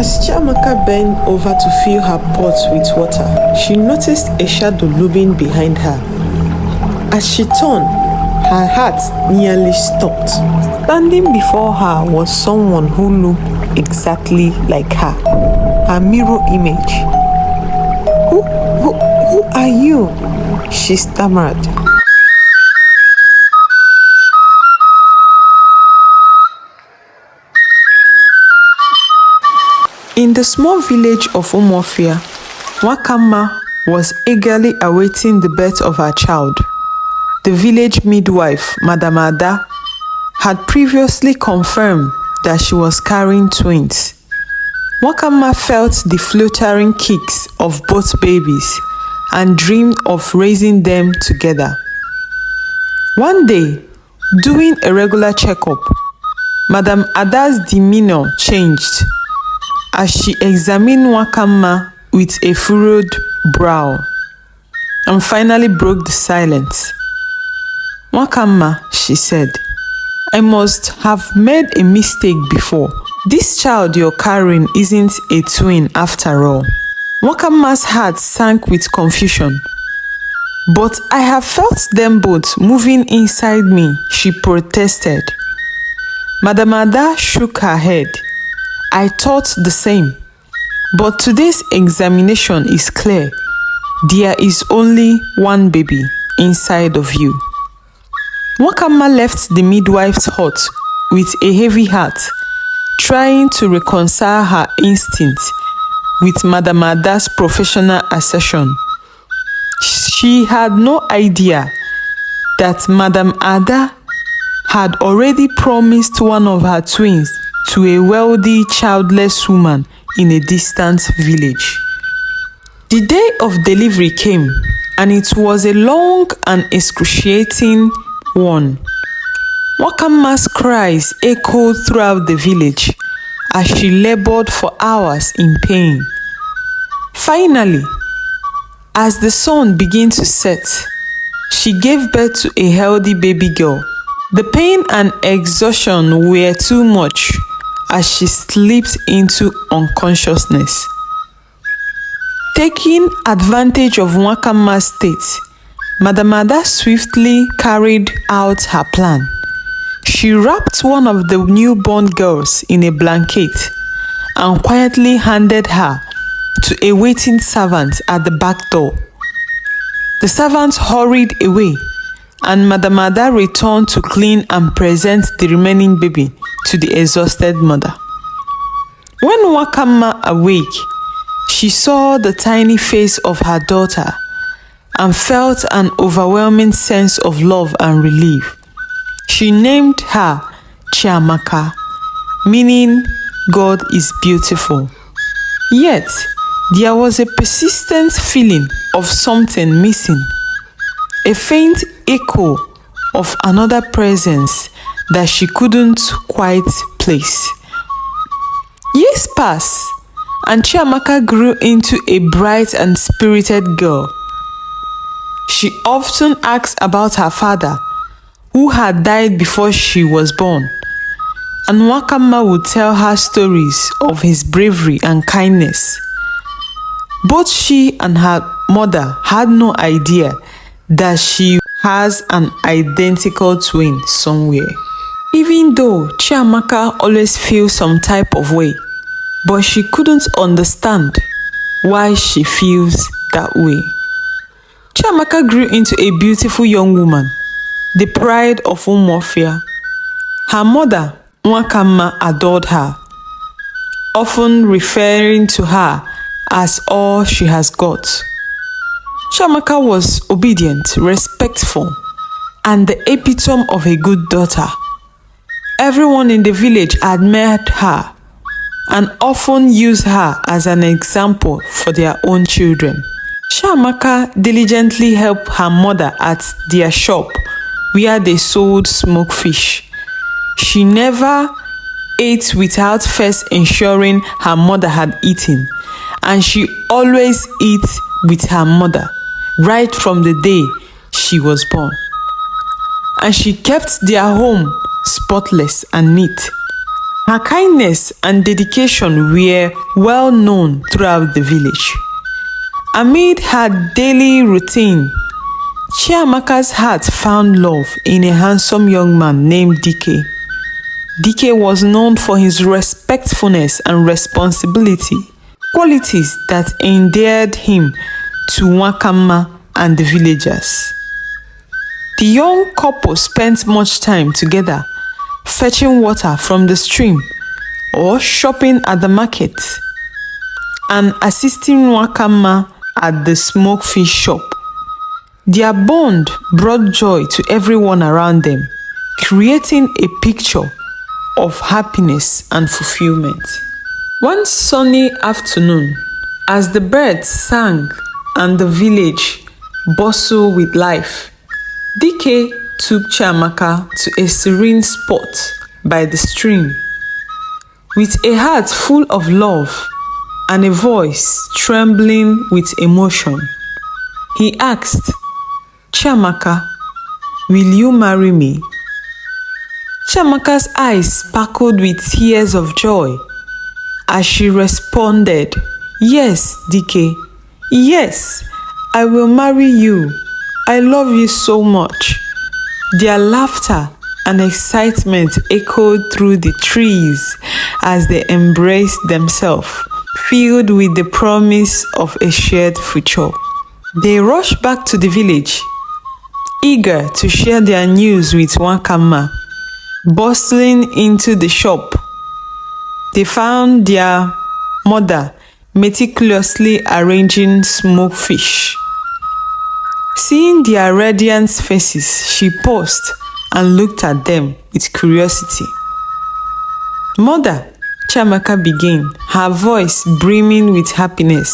As Chiamaka bent over to fill her pot with water, she noticed a shadow looming behind her. As she turned, her heart nearly stopped. Standing before her was someone who looked exactly like her mirror image. Who are you? She stammered. In the small village of Umuofia, Wakamma was eagerly awaiting the birth of her child. The village midwife, Madam Ada, had previously confirmed that she was carrying twins. Wakamma felt the fluttering kicks of both babies and dreamed of raising them together. One day, doing a regular checkup, Madam Ada's demeanor changed as she examined Wakamma with a furrowed brow and finally broke the silence. Wakamma, she said, I must have made a mistake before. This child you're carrying isn't a twin after all. Wakamma's heart sank with confusion. But I have felt them both moving inside me, she protested. Madam Ada shook her head. I thought the same. But today's examination is clear. There is only one baby inside of you. Wakamma left the midwife's hut with a heavy heart, trying to reconcile her instinct with Madam Ada's professional assertion. She had no idea that Madam Ada had already promised one of her twins to a wealthy, childless woman in a distant village. The day of delivery came, and it was a long and excruciating one. Wakamma's cries echoed throughout the village as she labored for hours in pain. Finally, as the sun began to set, she gave birth to a healthy baby girl. The pain and exhaustion were too much as she slipped into unconsciousness. Taking advantage of Wakamma's state, Madam Ada swiftly carried out her plan. She wrapped one of the newborn girls in a blanket and quietly handed her to a waiting servant at the back door. The servant hurried away, and Madam Ada returned to clean and present the remaining baby to the exhausted mother. When Wakamma awake, she saw the tiny face of her daughter and felt an overwhelming sense of love and relief. She named her Chiamaka, meaning God is beautiful. Yet, there was a persistent feeling of something missing, a faint echo of another presence that she couldn't quite place. Years passed, and Chiamaka grew into a bright and spirited girl. She often asked about her father, who had died before she was born, and Wakamma would tell her stories of his bravery and kindness. Both she and her mother had no idea that she has an identical twin somewhere. Even though Chiamaka always feels some type of way, but she couldn't understand why she feels that way. Chiamaka grew into a beautiful young woman, the pride of Umuofia. Her mother, Wakamma, adored her, often referring to her as all she has got. Chiamaka was obedient, respectful, and the epitome of a good daughter. Everyone in the village admired her and often used her as an example for their own children. Chiamaka diligently helped her mother at their shop where they sold smoked fish. She never ate without first ensuring her mother had eaten, and she always ate with her mother right from the day she was born. And she kept their home spotless and neat. Her kindness and dedication were well known throughout the village. Amid her daily routine, Chiamaka's heart found love in a handsome young man named Dike. Dike was known for his respectfulness and responsibility, qualities that endeared him to Nwakamma and the villagers. The young couple spent much time together, fetching water from the stream or shopping at the market and assisting Nwakamma at the smoked fish shop. Their bond brought joy to everyone around them, creating a picture of happiness and fulfillment. One sunny afternoon, as the birds sang and the village bustled with life, Dike took Chiamaka to a serene spot by the stream. With a heart full of love and a voice trembling with emotion, he asked, "Chiamaka, will you marry me?" Chiamaka's eyes sparkled with tears of joy as she responded, "Yes, Dike, yes, I will marry you. I love you so much." Their laughter and excitement echoed through the trees as they embraced themselves, filled with the promise of a shared future. They rushed back to the village, eager to share their news with Nwakamma. Bustling into the shop, they found their mother meticulously arranging smoked fish. Seeing their radiant faces, she paused and looked at them with curiosity. "Mother," Chiamaka began, her voice brimming with happiness,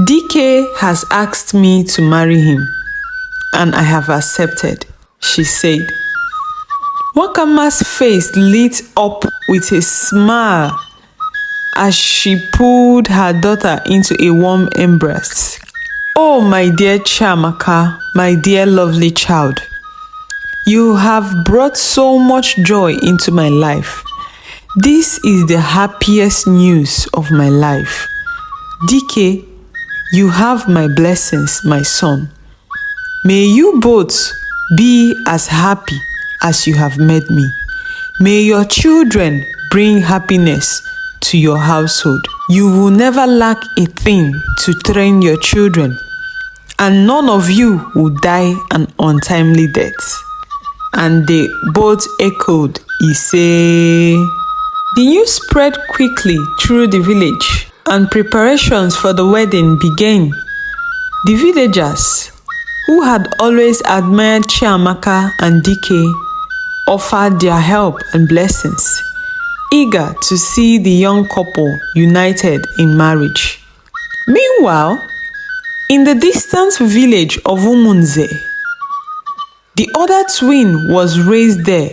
"Dike has asked me to marry him, and I have accepted," she said. Nwakamma's face lit up with a smile as she pulled her daughter into a warm embrace. "Oh, my dear Chiamaka, my dear lovely child, you have brought so much joy into my life. This is the happiest news of my life. Dike, you have my blessings, my son. May you both be as happy as you have made me. May your children bring happiness to your household. You will never lack a thing to train your children, and none of you will die an untimely death." And they both echoed, "Ise." The news spread quickly through the village, and preparations for the wedding began. The villagers, who had always admired Chiamaka and Dike, offered their help and blessings, eager to see the young couple united in marriage. Meanwhile, in the distant village of Umunze, the other twin was raised there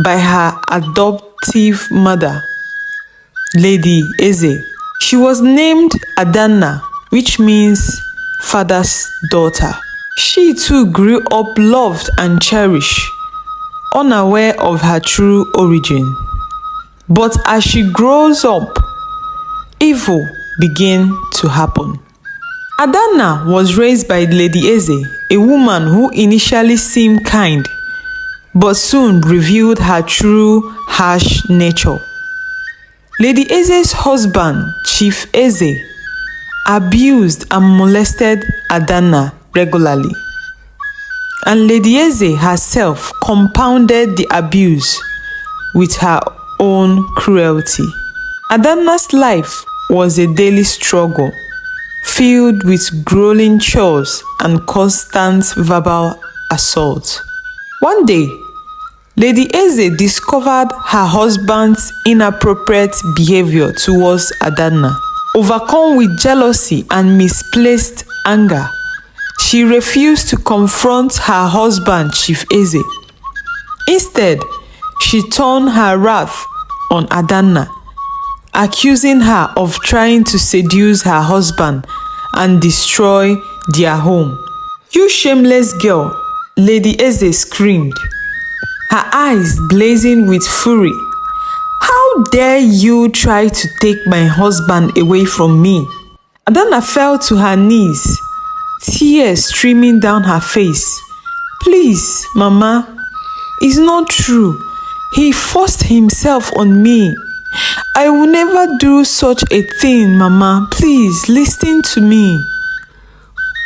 by her adoptive mother, Lady Eze. She was named Adanna, which means father's daughter. She too grew up loved and cherished, unaware of her true origin. But as she grows up, evil began to happen. Adanna was raised by Lady Eze, a woman who initially seemed kind, but soon revealed her true harsh nature. Lady Eze's husband, Chief Eze, abused and molested Adanna regularly, and Lady Eze herself compounded the abuse with her own cruelty. Adanna's life was a daily struggle, filled with grueling chores and constant verbal assault. One day, Lady Eze discovered her husband's inappropriate behavior towards Adanna. Overcome with jealousy and misplaced anger, she refused to confront her husband, Chief Eze. Instead, she turned her wrath on Adanna, accusing her of trying to seduce her husband and destroy their home. "You shameless girl," Lady Eze screamed, her eyes blazing with fury. "How How dare you try to take my husband away from me? Adanna fell to her knees, tears streaming down her face. Please, Mama, it's not true. He forced himself on me. I will never do such a thing, Mama. Please, listen to me.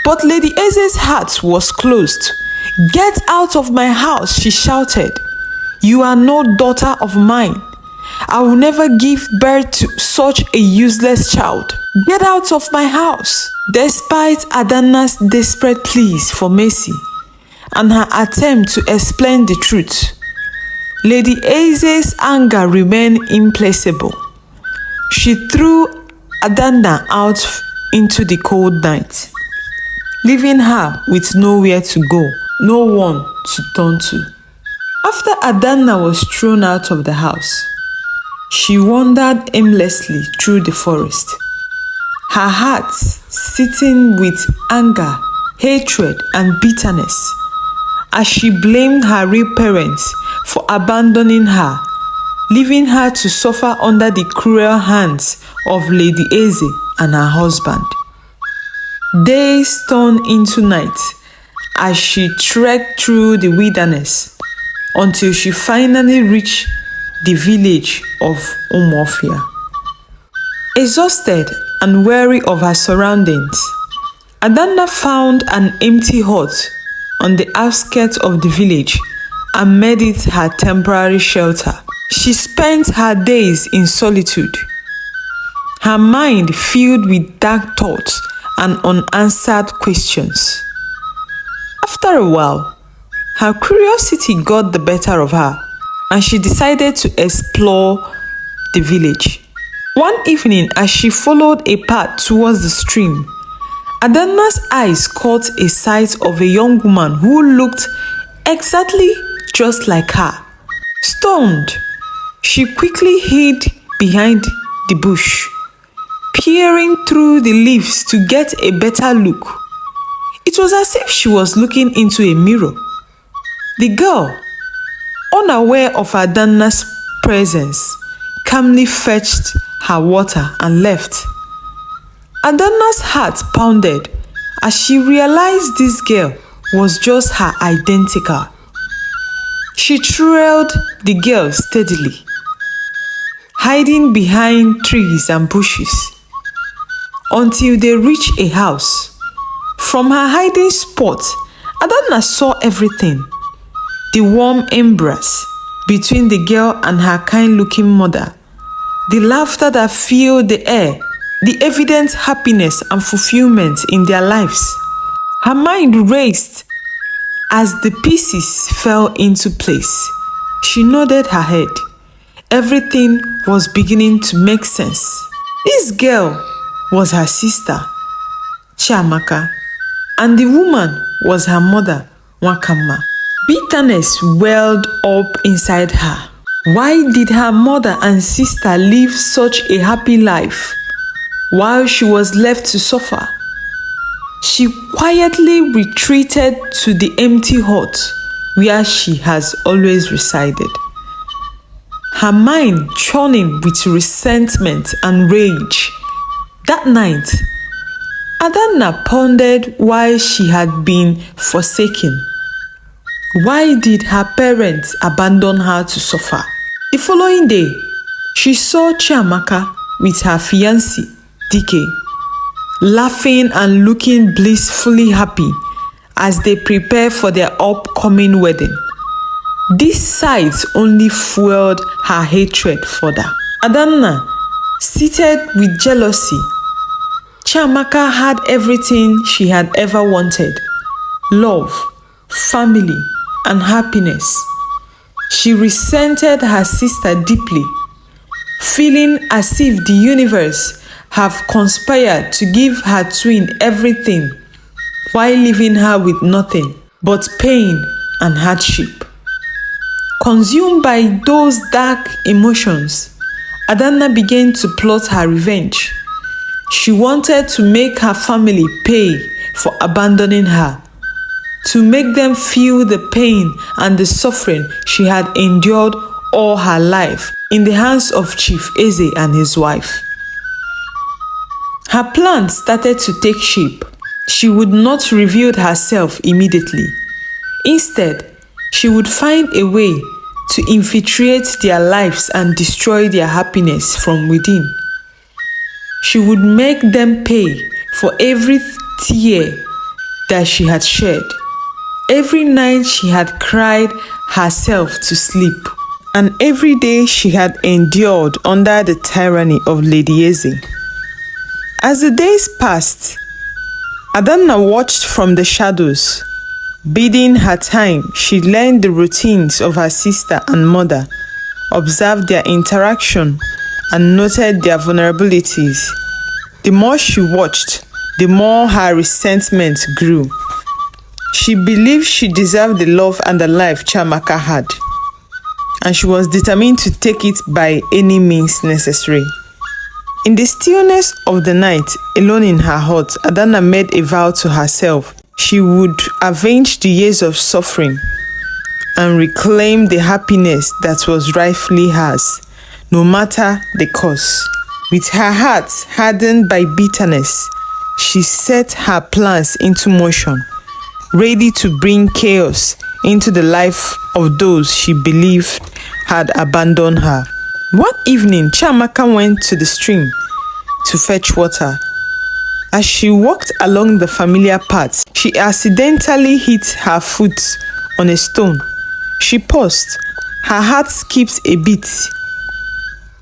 But Lady Eze's heart was closed. Get out of my house, she shouted. You are no daughter of mine. I will never give birth to such a useless child. Get out of my house. Despite Adanna's desperate pleas for mercy and her attempt to explain the truth, Lady Eze's anger remained implacable. She threw Adanna out into the cold night, leaving her with nowhere to go, no one to turn to. After Adanna was thrown out of the house, she wandered aimlessly through the forest, her heart seething with anger, hatred, and bitterness, as she blamed her real parents for abandoning her, leaving her to suffer under the cruel hands of Lady Eze and her husband. Days turned into night as she trekked through the wilderness until she finally reached the village of Umuofia. Exhausted and weary of her surroundings, Adanna found an empty hut on the outskirts of the village and made it her temporary shelter. She spent her days in solitude, her mind filled with dark thoughts and unanswered questions. After a while, her curiosity got the better of her, and she decided to explore the village. One evening, as she followed a path towards the stream, Adanna's eyes caught a sight of a young woman who looked exactly just like her. Stunned, she quickly hid behind the bush, peering through the leaves to get a better look. It was as if she was looking into a mirror. The girl, unaware of Adanna's presence, calmly fetched her water and left. Adanna's heart pounded as she realized this girl was just her identical. She trailed the girl steadily, hiding behind trees and bushes, until they reached a house. From her hiding spot, Adanna saw everything: the warm embrace between the girl and her kind-looking mother, the laughter that filled the air, the evident happiness and fulfillment in their lives. Her mind raced as the pieces fell into place. She nodded her head. Everything was beginning to make sense. This girl was her sister, Chiamaka, and the woman was her mother, Wakamma. Bitterness welled up inside her. Why did her mother and sister live such a happy life while she was left to suffer? She quietly retreated to the empty hut where she has always resided, her mind churning with resentment and rage. That night, Adanna pondered why she had been forsaken. Why did her parents abandon her to suffer? The following day, she saw Chiamaka with her fiancé, Dike, laughing and looking blissfully happy as they prepare for their upcoming wedding. This sight only fueled her hatred further. Adanna, seated with jealousy. Chiamaka had everything she had ever wanted: love, family, and happiness. She resented her sister deeply, feeling as if the universe have conspired to give her twin everything while leaving her with nothing but pain and hardship. Consumed by those dark emotions, Adanna began to plot her revenge. She wanted to make her family pay for abandoning her, to make them feel the pain and the suffering she had endured all her life in the hands of Chief Eze and his wife. Her plan started to take shape. She would not reveal herself immediately. Instead, she would find a way to infiltrate their lives and destroy their happiness from within. She would make them pay for every tear that she had shed, every night she had cried herself to sleep, and every day she had endured under the tyranny of Lady Eze. As the days passed, Adanna watched from the shadows. Biding her time, she learned the routines of her sister and mother, observed their interaction, and noted their vulnerabilities. The more she watched, the more her resentment grew. She believed she deserved the love and the life Chiamaka had, and she was determined to take it by any means necessary. In the stillness of the night, alone in her hut, Adanna made a vow to herself. She would avenge the years of suffering and reclaim the happiness that was rightfully hers, no matter the cost. With her heart hardened by bitterness, she set her plans into motion, ready to bring chaos into the life of those she believed had abandoned her. One evening, Chiamaka went to the stream to fetch water. As she walked along the familiar path, she accidentally hit her foot on a stone. She paused. Her heart skipped a beat.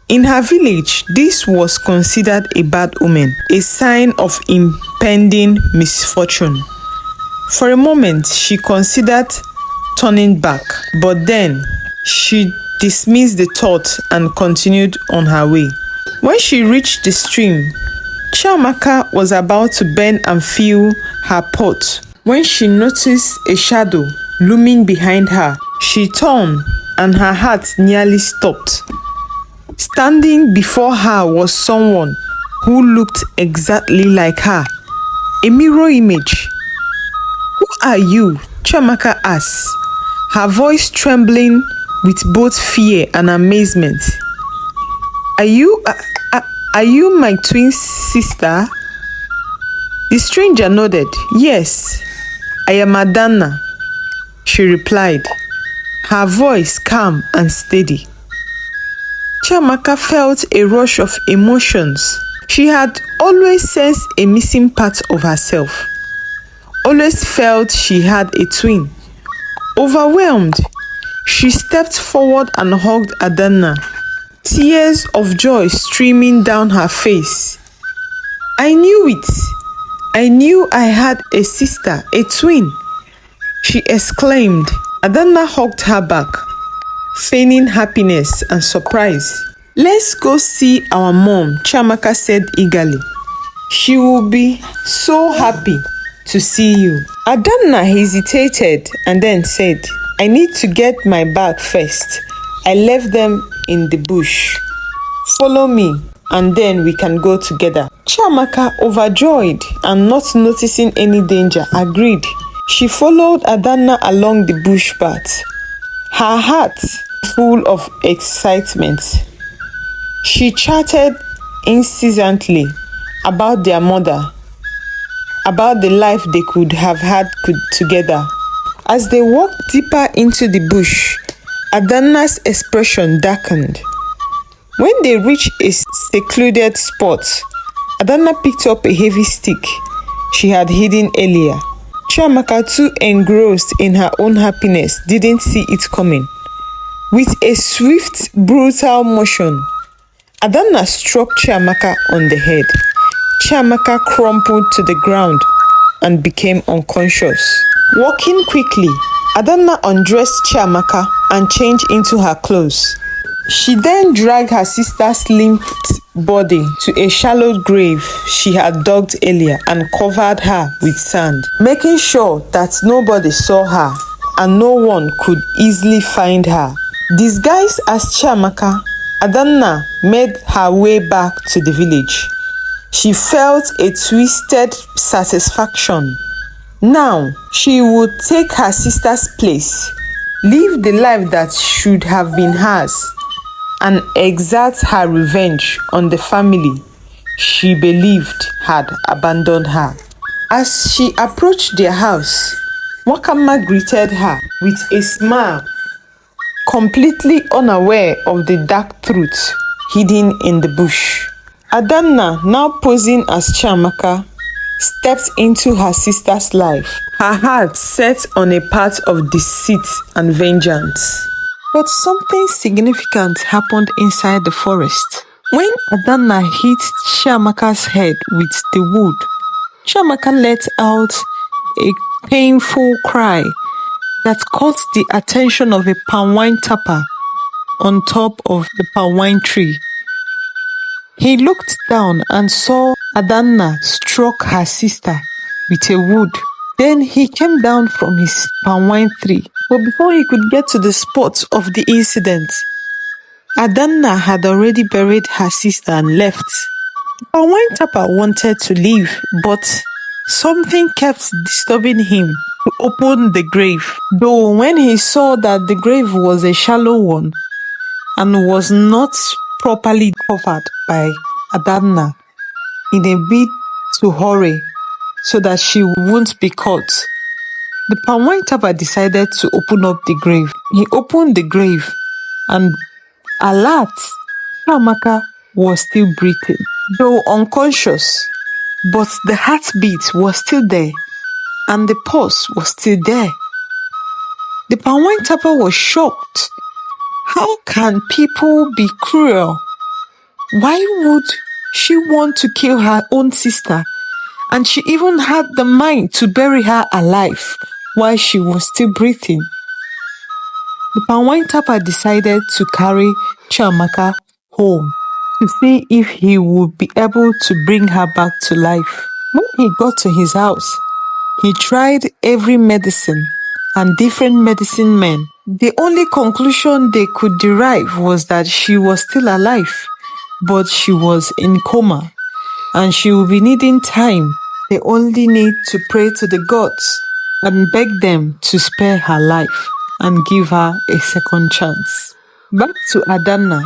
In her village, this was considered a bad omen, a sign of impending misfortune. For a moment, she considered turning back, but then she dismissed the thought and continued on her way. When she reached the stream, Chiamaka was about to bend and fill her pot when she noticed a shadow looming behind her. She turned and her heart nearly stopped. Standing before her was someone who looked exactly like her, a mirror image. "Who are you?" Chiamaka asked, her voice trembling with both fear and amazement. Are you my twin sister?" The stranger nodded. "Yes, I am Adanna," she replied, her voice calm and steady. Chiamaka felt a rush of emotions. She had always sensed a missing part of herself, always felt she had a twin. Overwhelmed, she stepped forward and hugged Adanna, tears of joy streaming down her face. "I knew it. I knew I had a sister, a twin," she exclaimed. Adanna hugged her back, feigning happiness and surprise. "Let's go see our mom," Chiamaka said eagerly. "She will be so happy to see you." Adanna hesitated and then said, "I need to get my bag first. I left them in the bush. Follow me and then we can go together." Chiamaka, overjoyed and not noticing any danger, agreed. She followed Adanna along the bush path, her heart full of excitement. She chatted incessantly about their mother, about the life they could have had together. As they walked deeper into the bush, Adanna's expression darkened. When they reached a secluded spot, Adanna picked up a heavy stick she had hidden earlier. Chiamaka, too engrossed in her own happiness, didn't see it coming. With a swift, brutal motion, Adanna struck Chiamaka on the head. Chiamaka crumpled to the ground and became unconscious. Walking quickly, Adanna undressed Chiamaka and changed into her clothes. She then dragged her sister's limp body to a shallow grave she had dug earlier and covered her with sand, making sure that nobody saw her and no one could easily find her. Disguised as Chiamaka, Adanna made her way back to the village. She felt a twisted satisfaction. Now she would take her sister's place, live the life that should have been hers, and exert her revenge on the family she believed had abandoned her. As she approached their house, Wakama greeted her with a smile, completely unaware of the dark truth hidden in the bush. Adanna, now posing as Chiamaka, stepped into her sister's life, her heart set on a path of deceit and vengeance. But something significant happened inside the forest. When Adanna hit Chiamaka's head with the wood, Chiamaka let out a painful cry that caught the attention of a palm wine tapper on top of the palm wine tree. He looked down and saw Adanna struck her sister with a wood. Then he came down from his palm wine tree. But before he could get to the spot of the incident, Adanna had already buried her sister and left. Palm wine tapper wanted to leave, but something kept disturbing him to open the grave. Though when he saw that the grave was a shallow one and was not properly covered by Adanna in a bid to hurry so that she won't be caught, the palm wine tapper decided to open up the grave. He opened the grave and alert, Chiamaka was still breathing, though unconscious, but the heartbeat was still there and the pulse was still there. The palm wine tapper was shocked. How can people be cruel? Why would she want to kill her own sister? And she even had the mind to bury her alive while she was still breathing. The palm wine tapper decided to carry Chiamaka home to see if he would be able to bring her back to life. When he got to his house, he tried every medicine and different medicine men. The only conclusion they could derive was that she was still alive, but she was in coma and she will be needing time. They only need to pray to the gods and beg them to spare her life and give her a second chance. Back to Adanna,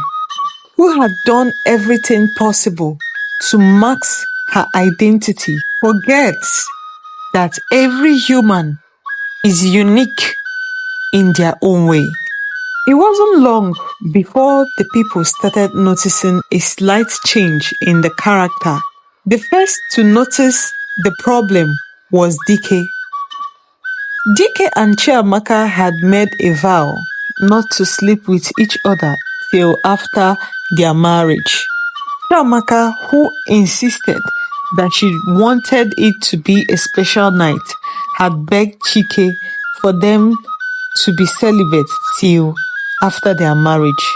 who had done everything possible to mask her identity, forgets that every human is unique in their own way. It wasn't long before the people started noticing a slight change in the character. The first to notice the problem was Dike. Dike and Chiamaka had made a vow not to sleep with each other till after their marriage. Chiamaka, who insisted that she wanted it to be a special night, had begged Chike for them to be celibate till after their marriage.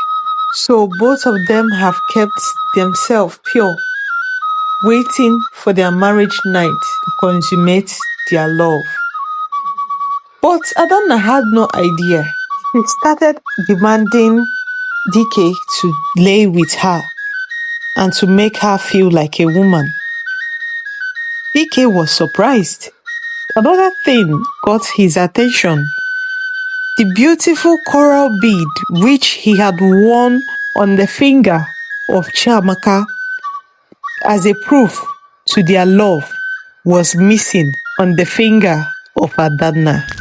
So both of them have kept themselves pure, waiting for their marriage night to consummate their love. But Adanna had no idea. She started demanding Dike to lay with her and to make her feel like a woman. Dike was surprised. Another thing got his attention. The beautiful coral bead which he had worn on the finger of Chiamaka as a proof to their love was missing on the finger of Adanna.